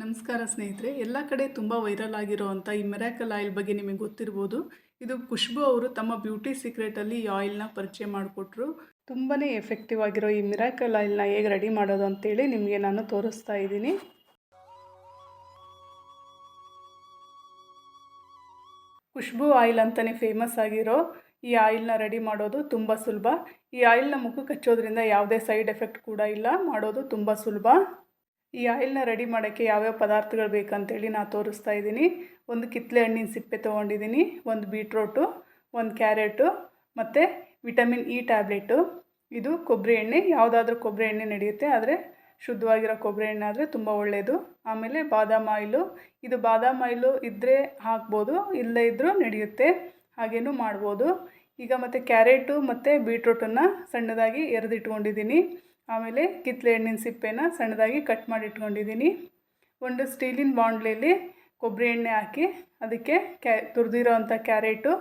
ನಮಸ್ಕಾರ ಸ್ನೇಹಿತರೆ. ಎಲ್ಲ ಕಡೆ ತುಂಬ ವೈರಲ್ ಆಗಿರೋವಂಥ ಈ ಮಿರಾಕಲ್ ಆಯಿಲ್ ಬಗ್ಗೆ ನಿಮಗೆ ಗೊತ್ತಿರ್ಬೋದು. ಇದು ಖುಷ್ಬು ಅವರು ತಮ್ಮ ಬ್ಯೂಟಿ ಸೀಕ್ರೆಟಲ್ಲಿ ಈ ಆಯಿಲ್ನ ಪರಿಚಯ ಮಾಡಿಕೊಟ್ರು. ತುಂಬಾ ಎಫೆಕ್ಟಿವ್ ಆಗಿರೋ ಈ ಮಿರಾಕಲ್ ಆಯಿಲ್ನ ಹೇಗೆ ರೆಡಿ ಮಾಡೋದು ಅಂತೇಳಿ ನಿಮಗೆ ನಾನು ತೋರಿಸ್ತಾ ಇದ್ದೀನಿ. ಖುಷ್ಬು ಆಯಿಲ್ ಅಂತಲೇ ಫೇಮಸ್ ಆಗಿರೋ ಈ ಆಯಿಲ್ನ ರೆಡಿ ಮಾಡೋದು ತುಂಬ ಸುಲಭ. ಈ ಆಯಿಲ್ನ ಮುಖಕ್ಕೆ ಹಚ್ಚೋದ್ರಿಂದ ಯಾವುದೇ ಸೈಡ್ ಎಫೆಕ್ಟ್ ಕೂಡ ಇಲ್ಲ, ಮಾಡೋದು ತುಂಬ ಸುಲಭ. ಈ ಆಯಿಲ್ನ ರೆಡಿ ಮಾಡೋಕ್ಕೆ ಯಾವ್ಯಾವ ಪದಾರ್ಥಗಳು ಬೇಕಂತೇಳಿ ನಾನು ತೋರಿಸ್ತಾ ಇದ್ದೀನಿ. ಒಂದು ಕಿತ್ತಳೆ ಹಣ್ಣಿನ ಸಿಪ್ಪೆ ತೊಗೊಂಡಿದ್ದೀನಿ, ಒಂದು ಬೀಟ್ರೋಟು, ಒಂದು ಕ್ಯಾರೆಟು ಮತ್ತು ವಿಟಮಿನ್ ಇ ಟ್ಯಾಬ್ಲೆಟು. ಇದು ಕೊಬ್ಬರಿ ಎಣ್ಣೆ, ಯಾವುದಾದ್ರೂ ಕೊಬ್ಬರಿ ಎಣ್ಣೆ ನಡೆಯುತ್ತೆ, ಆದರೆ ಶುದ್ಧವಾಗಿರೋ ಕೊಬ್ಬರಿ ಎಣ್ಣೆ ಆದರೆ ತುಂಬ ಒಳ್ಳೆಯದು. ಆಮೇಲೆ ಬಾದಾಮ್ ಆಯಿಲು, ಇದು ಬಾದಾಮ್ ಆಯಿಲು ಇದ್ದರೆ ಹಾಕ್ಬೋದು, ಇಲ್ಲದೇ ಇದ್ದರೂ ನಡೆಯುತ್ತೆ, ಹಾಗೇನೂ ಮಾಡ್ಬೋದು. ಈಗ ಮತ್ತು ಕ್ಯಾರೆಟು ಮತ್ತು ಬೀಟ್ರೋಟನ್ನು ಸಣ್ಣದಾಗಿ ಎರೆದಿಟ್ಕೊಂಡಿದ್ದೀನಿ. ಆಮೇಲೆ ಕಿತ್ತಳೆ ಹಣ್ಣಿನ ಸಿಪ್ಪೆನ ಸಣ್ಣದಾಗಿ ಕಟ್ ಮಾಡಿ ಇಟ್ಕೊಂಡಿದ್ದೀನಿ. ಒಂದು ಸ್ಟೀಲಿನ ಬಾಣಲೆಯಲ್ಲಿ ಕೊಬ್ಬರಿ ಎಣ್ಣೆ ಹಾಕಿ ಅದಕ್ಕೆ ತುರಿದಿರೋ ಅಂಥ ಕ್ಯಾರೆಟು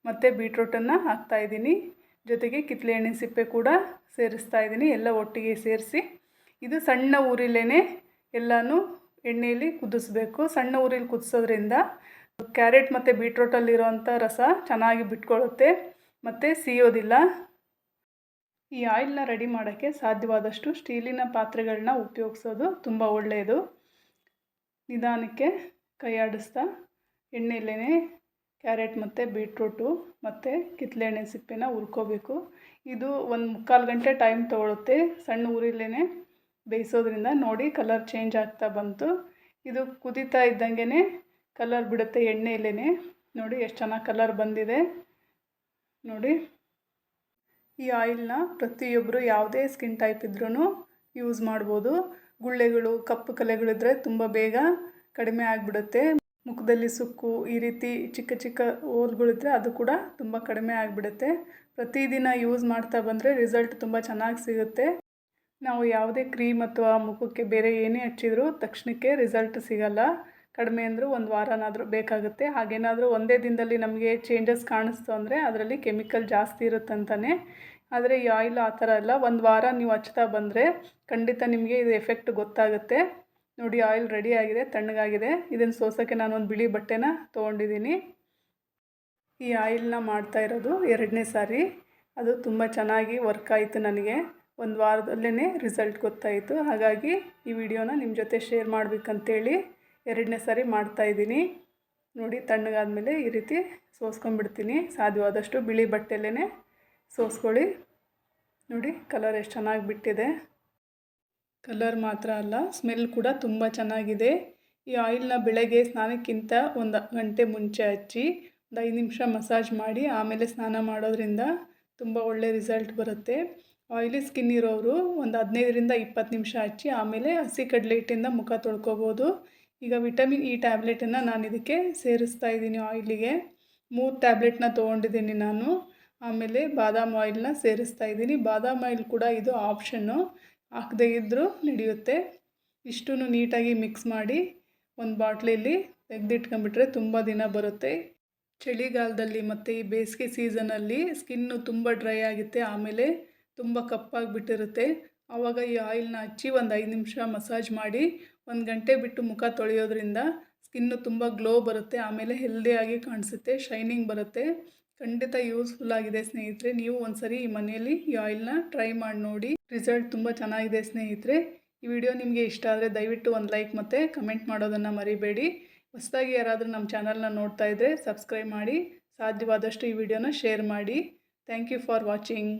ಮತ್ತು ಬೀಟ್ರೋಟನ್ನು ಹಾಕ್ತಾಯಿದ್ದೀನಿ. ಜೊತೆಗೆ ಕಿತ್ತಳೆ ಹಣ್ಣಿನ ಸಿಪ್ಪೆ ಕೂಡ ಸೇರಿಸ್ತಾ ಇದ್ದೀನಿ, ಎಲ್ಲ ಒಟ್ಟಿಗೆ ಸೇರಿಸಿ. ಇದು ಸಣ್ಣ ಊರಿಲೇ ಎಲ್ಲನೂ ಎಣ್ಣೆಯಲ್ಲಿ ಕುದಿಸ್ಬೇಕು. ಸಣ್ಣ ಊರಿಲಿ ಕುದಿಸೋದ್ರಿಂದ ಕ್ಯಾರೆಟ್ ಮತ್ತು ಬೀಟ್ರೋಟಲ್ಲಿರೋವಂಥ ರಸ ಚೆನ್ನಾಗಿ ಬಿಟ್ಕೊಳ್ಳುತ್ತೆ ಮತ್ತು ಸಿಯೋದಿಲ್ಲ. ಈ ಆಯಿಲ್ನ ರೆಡಿ ಮಾಡೋಕ್ಕೆ ಸಾಧ್ಯವಾದಷ್ಟು ಸ್ಟೀಲಿನ ಪಾತ್ರೆಗಳನ್ನ ಉಪಯೋಗಿಸೋದು ತುಂಬ ಒಳ್ಳೆಯದು. ನಿಧಾನಕ್ಕೆ ಕೈ ಆಡಿಸ್ತಾ ಎಣ್ಣೆಯಲ್ಲೇ ಕ್ಯಾರೆಟ್ ಮತ್ತು ಬೀಟ್ರೂಟು ಮತ್ತು ಕಿತ್ತಳೆ ಹಣ್ಣಿನ ಸಿಪ್ಪೆನ ಹುರ್ಕೋಬೇಕು. ಇದು 1-3/4 ಗಂಟೆ ಟೈಮ್ ತೊಗೊಳುತ್ತೆ. ಸಣ್ಣ ಊರಿಲೇ ಬೇಯಿಸೋದ್ರಿಂದ ನೋಡಿ ಕಲರ್ ಚೇಂಜ್ ಆಗ್ತಾ ಬಂತು. ಇದು ಕುದೀತಾ ಇದ್ದಂಗೆ ಕಲರ್ ಬಿಡುತ್ತೆ ಎಣ್ಣೆಯಲ್ಲೇ. ನೋಡಿ ಎಷ್ಟು ಚೆನ್ನಾಗಿ ಕಲರ್ ಬಂದಿದೆ ನೋಡಿ. ಈ ಆಯಿಲ್ನ ಪ್ರತಿಯೊಬ್ಬರು ಯಾವುದೇ ಸ್ಕಿನ್ ಟೈಪ್ ಇದ್ರೂ ಯೂಸ್ ಮಾಡ್ಬೋದು. ಗುಳ್ಳೆಗಳು, ಕಪ್ಪು ಕಲೆಗಳಿದ್ದರೆ ತುಂಬ ಬೇಗ ಕಡಿಮೆ ಆಗಿಬಿಡುತ್ತೆ. ಮುಖದಲ್ಲಿ ಸುಕ್ಕು, ಈ ರೀತಿ ಚಿಕ್ಕ ಚಿಕ್ಕ ಹೋಲ್ಗಳಿದ್ರೆ ಅದು ಕೂಡ ತುಂಬ ಕಡಿಮೆ ಆಗಿಬಿಡುತ್ತೆ. ಪ್ರತಿದಿನ ಯೂಸ್ ಮಾಡ್ತಾ ಬಂದರೆ ರಿಸಲ್ಟ್ ತುಂಬ ಚೆನ್ನಾಗಿ ಸಿಗುತ್ತೆ. ನಾವು ಯಾವುದೇ ಕ್ರೀಮ್ ಅಥವಾ ಮುಖಕ್ಕೆ ಬೇರೆ ಏನೇ ಹಚ್ಚಿದ್ರೂ ತಕ್ಷಣಕ್ಕೆ ರಿಸಲ್ಟ್ ಸಿಗಲ್ಲ. ಕಡಿಮೆ ಅಂದರೂ 1 ವಾರನಾದರೂ ಬೇಕಾಗುತ್ತೆ. ಹಾಗೇನಾದರೂ ಒಂದೇ ದಿನದಲ್ಲಿ ನಮಗೆ ಚೇಂಜಸ್ ಕಾಣಿಸ್ತು ಅಂದರೆ ಅದರಲ್ಲಿ ಕೆಮಿಕಲ್ ಜಾಸ್ತಿ ಇರುತ್ತಂತಾನೆ. ಆದರೆ ಈ ಆಯಿಲ್ ಆ ಥರ ಅಲ್ಲ. 1 ವಾರ ನೀವು ಹಚ್ತಾ ಬಂದರೆ ಖಂಡಿತ ನಿಮಗೆ ಇದು ಎಫೆಕ್ಟ್ ಗೊತ್ತಾಗುತ್ತೆ. ನೋಡಿ ಆಯಿಲ್ ರೆಡಿ ಆಗಿದೆ, ತಣ್ಣಗಾಗಿದೆ. ಇದನ್ನು ಸೋಸೋಕ್ಕೆ ನಾನು ಒಂದು ಬಿಳಿ ಬಟ್ಟೆನ ತೊಗೊಂಡಿದ್ದೀನಿ. ಈ ಆಯಿಲ್ನ ಮಾಡ್ತಾ ಇರೋದು 2ನೇ ಸಾರಿ. ಅದು ತುಂಬ ಚೆನ್ನಾಗಿ ವರ್ಕ್ ಆಯಿತು ನನಗೆ. 1 ವಾರದಲ್ಲೇ ರಿಸಲ್ಟ್ ಗೊತ್ತಾಯಿತು. ಹಾಗಾಗಿ ಈ ವಿಡಿಯೋನ ನಿಮ್ಮ ಜೊತೆ ಶೇರ್ ಮಾಡಬೇಕಂತೇಳಿ 2ನೇ ಸಾರಿ ಮಾಡ್ತಾಯಿದ್ದೀನಿ. ನೋಡಿ ತಣ್ಣಗಾದ್ಮೇಲೆ ಈ ರೀತಿ ಸೋಸ್ಕೊಂಡ್ಬಿಡ್ತೀನಿ. ಸಾಧ್ಯವಾದಷ್ಟು ಬಿಳಿ ಬಟ್ಟೆಯಲ್ಲೇ ಸೋಸ್ಕೊಳ್ಳಿ. ನೋಡಿ ಕಲರ್ ಎಷ್ಟು ಚೆನ್ನಾಗಿ ಬಿಟ್ಟಿದೆ. ಕಲರ್ ಮಾತ್ರ ಅಲ್ಲ, ಸ್ಮೆಲ್ ಕೂಡ ತುಂಬ ಚೆನ್ನಾಗಿದೆ. ಈ ಆಯಿಲ್ನ ಬೆಳಗ್ಗೆ ಸ್ನಾನಕ್ಕಿಂತ 1 ಗಂಟೆ ಮುಂಚೆ ಹಚ್ಚಿ 5 ನಿಮಿಷ ಮಸಾಜ್ ಮಾಡಿ ಆಮೇಲೆ ಸ್ನಾನ ಮಾಡೋದ್ರಿಂದ ತುಂಬ ಒಳ್ಳೆ ರಿಸಲ್ಟ್ ಬರುತ್ತೆ. ಆಯಿಲಿ ಸ್ಕಿನ್ ಇರೋರು ಒಂದು 15-20 ನಿಮಿಷ ಹಚ್ಚಿ ಆಮೇಲೆ ಹಸಿ ಕಡಲೆ ಹಿಟ್ಟಿಂದ ಮುಖ ತೊಳ್ಕೊಬೋದು. ಈಗ ವಿಟಮಿನ್ ಇ ಟ್ಯಾಬ್ಲೆಟನ್ನು ನಾನು ಇದಕ್ಕೆ ಸೇರಿಸ್ತಾ ಇದ್ದೀನಿ. ಆಯಿಲಿಗೆ 3 ಟ್ಯಾಬ್ಲೆಟ್ನ ತೊಗೊಂಡಿದ್ದೀನಿ ನಾನು. ಆಮೇಲೆ ಬಾದಾಮ್ ಆಯಿಲ್ನ ಸೇರಿಸ್ತಾ ಇದ್ದೀನಿ. ಬಾದಾಮ್ ಆಯಿಲ್ ಕೂಡ ಇದು ಆಪ್ಷನ್ನು, ಹಾಕದೇ ಇದ್ದರೂ ನಡೆಯುತ್ತೆ. ಇಷ್ಟೂ ನೀಟಾಗಿ ಮಿಕ್ಸ್ ಮಾಡಿ ಒಂದು ಬಾಟ್ಲಿಯಲ್ಲಿ ತೆಗೆದಿಟ್ಕೊಂಡ್ಬಿಟ್ರೆ ತುಂಬ ದಿನ ಬರುತ್ತೆ. ಚಳಿಗಾಲದಲ್ಲಿ ಮತ್ತು ಈ ಬೇಸಿಗೆ ಸೀಸನಲ್ಲಿ ಸ್ಕಿನ್ನು ತುಂಬ ಡ್ರೈ ಆಗುತ್ತೆ, ಆಮೇಲೆ ತುಂಬ ಕಪ್ಪಾಗಿಬಿಟ್ಟಿರುತ್ತೆ. ಆವಾಗ ಈ ಆಯಿಲ್ನ ಹಚ್ಚಿ ಒಂದು 5 ನಿಮಿಷ ಮಸಾಜ್ ಮಾಡಿ 1 ಗಂಟೆ ಬಿಟ್ಟು ಮುಖ ತೊಳೆಯೋದ್ರಿಂದ ಸ್ಕಿನ್ನು ತುಂಬ ಗ್ಲೋ ಬರುತ್ತೆ. ಆಮೇಲೆ ಹೆಲ್ದಿಯಾಗಿ ಕಾಣಿಸುತ್ತೆ, ಶೈನಿಂಗ್ ಬರುತ್ತೆ. ಖಂಡಿತ ಯೂಸ್ಫುಲ್ ಆಗಿದೆ ಸ್ನೇಹಿತರೆ. ನೀವು ಒಂದ್ಸರಿ ಈ ಮನೆಯಲ್ಲಿ ಈ ಆಯಿಲ್ನ ಟ್ರೈ ಮಾಡಿ ನೋಡಿ. ರಿಸಲ್ಟ್ ತುಂಬ ಚೆನ್ನಾಗಿದೆ ಸ್ನೇಹಿತರೆ. ಈ ವಿಡಿಯೋ ನಿಮಗೆ ಇಷ್ಟ ಆದರೆ ದಯವಿಟ್ಟು ಒಂದು ಲೈಕ್ ಮತ್ತು ಕಮೆಂಟ್ ಮಾಡೋದನ್ನು ಮರಿಬೇಡಿ. ಹೊಸದಾಗಿ ಯಾರಾದರೂ ನಮ್ಮ ಚಾನಲ್ನ ನೋಡ್ತಾ ಇದ್ದರೆ ಸಬ್ಸ್ಕ್ರೈಬ್ ಮಾಡಿ. ಸಾಧ್ಯವಾದಷ್ಟು ಈ ವಿಡಿಯೋನ ಶೇರ್ ಮಾಡಿ. Thank you for watching.